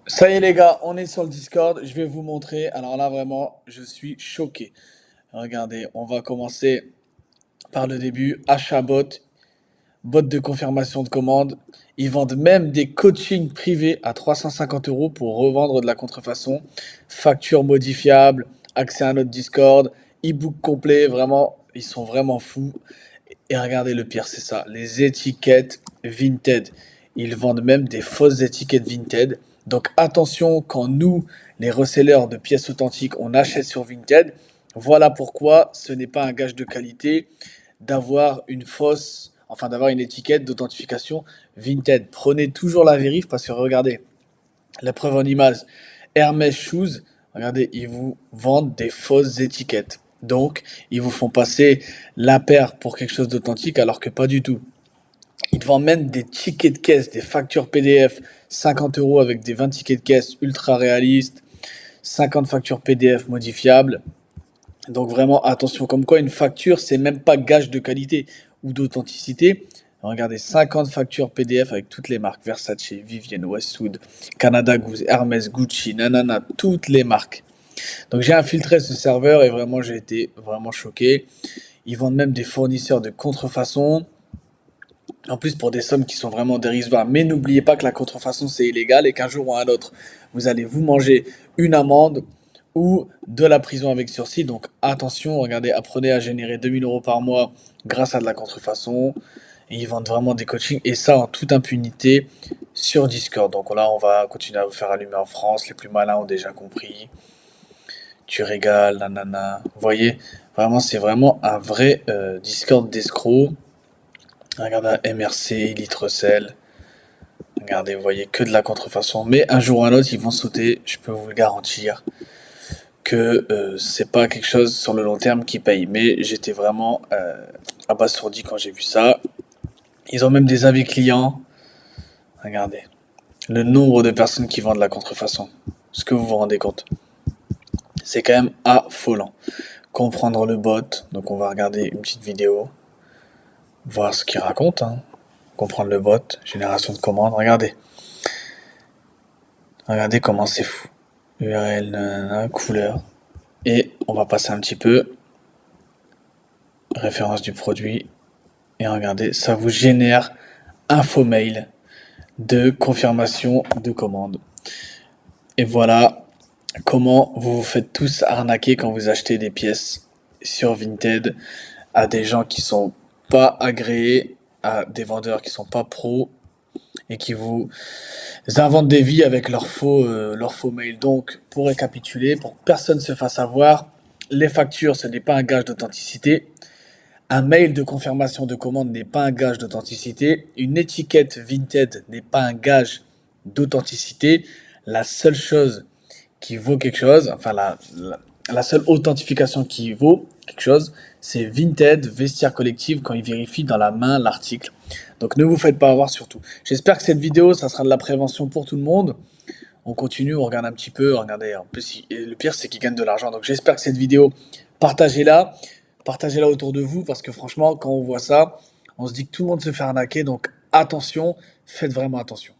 Ça y est les gars, on est sur le Discord, je vais vous montrer. Alors là vraiment, je suis choqué. Regardez, on va commencer par le début. Achat bot, bot de confirmation de commande. Ils vendent même des coachings privés à 350 euros pour revendre de la contrefaçon. Facture modifiable, accès à notre Discord, e-book complet, vraiment, ils sont vraiment fous. Et regardez le pire, c'est ça, les étiquettes Vinted. Ils vendent même des fausses étiquettes Vinted. Donc attention quand nous, les resellers de pièces authentiques, on achète sur Vinted. Voilà pourquoi ce n'est pas un gage de qualité d'avoir d'avoir une étiquette d'authentification Vinted. Prenez toujours la vérif parce que regardez, la preuve en image, Hermès Shoes, regardez, ils vous vendent des fausses étiquettes. Donc, ils vous font passer la paire pour quelque chose d'authentique alors que pas du tout. Ils te vendent même des tickets de caisse, des factures PDF, 50 euros avec des 20 tickets de caisse ultra réalistes, 50 factures PDF modifiables. Donc vraiment attention, comme quoi une facture, c'est même pas gage de qualité ou d'authenticité. Regardez, 50 factures PDF avec toutes les marques, Versace, Vivienne, Westwood, Canada Goose, Hermès, Gucci, nanana, toutes les marques. Donc j'ai infiltré ce serveur et vraiment j'ai été vraiment choqué. Ils vendent même des fournisseurs de contrefaçon, en plus pour des sommes qui sont vraiment dérisoires. Mais n'oubliez pas que la contrefaçon c'est illégal et qu'un jour ou un autre, vous allez vous manger une amende ou de la prison avec sursis. Donc attention, regardez, apprenez à générer 2 000 euros par mois grâce à de la contrefaçon. Et ils vendent vraiment des coachings et ça en toute impunité sur Discord. Donc là, on va continuer à vous faire allumer en France. Les plus malins ont déjà compris. Tu régales, nanana. Vous voyez, vraiment, c'est vraiment un vrai Discord d'escrocs. Regardez, MRC, Litrecel. Regardez, vous voyez que de la contrefaçon. Mais un jour ou un autre, ils vont sauter, je peux vous le garantir, que c'est pas quelque chose sur le long terme qui paye. Mais j'étais vraiment abasourdi quand j'ai vu ça. Ils ont même des avis clients. Regardez, le nombre de personnes qui vendent de la contrefaçon. Est-ce que vous vous rendez compte? C'est quand même affolant. Comprendre le bot. Donc on va regarder une petite vidéo. Voir ce qu'il raconte. Hein. Comprendre le bot. Génération de commandes. Regardez. Regardez comment c'est fou. URL, nanana, couleur. Et on va passer un petit peu. Référence du produit. Et regardez, ça vous génère un faux mail de confirmation de commande. Et voilà comment vous vous faites tous arnaquer quand vous achetez des pièces sur Vinted à des gens qui sont pas agréés, à des vendeurs qui sont pas pros et qui vous inventent des vies avec leurs faux mails. Donc, pour récapituler, pour que personne ne se fasse avoir, les factures, ce n'est pas un gage d'authenticité. Un mail de confirmation de commande n'est pas un gage d'authenticité. Une étiquette Vinted n'est pas un gage d'authenticité. La seule chose qui vaut quelque chose, la seule authentification qui vaut quelque chose, c'est Vinted, Vestiaire Collective, quand il vérifie dans la main l'article. Donc ne vous faites pas avoir surtout. J'espère que cette vidéo, ça sera de la prévention pour tout le monde. On continue, on regarde un petit peu, regardez, en plus, le pire c'est qu'ils gagnent de l'argent. Donc j'espère que cette vidéo, partagez-la, partagez-la autour de vous, parce que franchement, quand on voit ça, on se dit que tout le monde se fait arnaquer, donc attention, faites vraiment attention.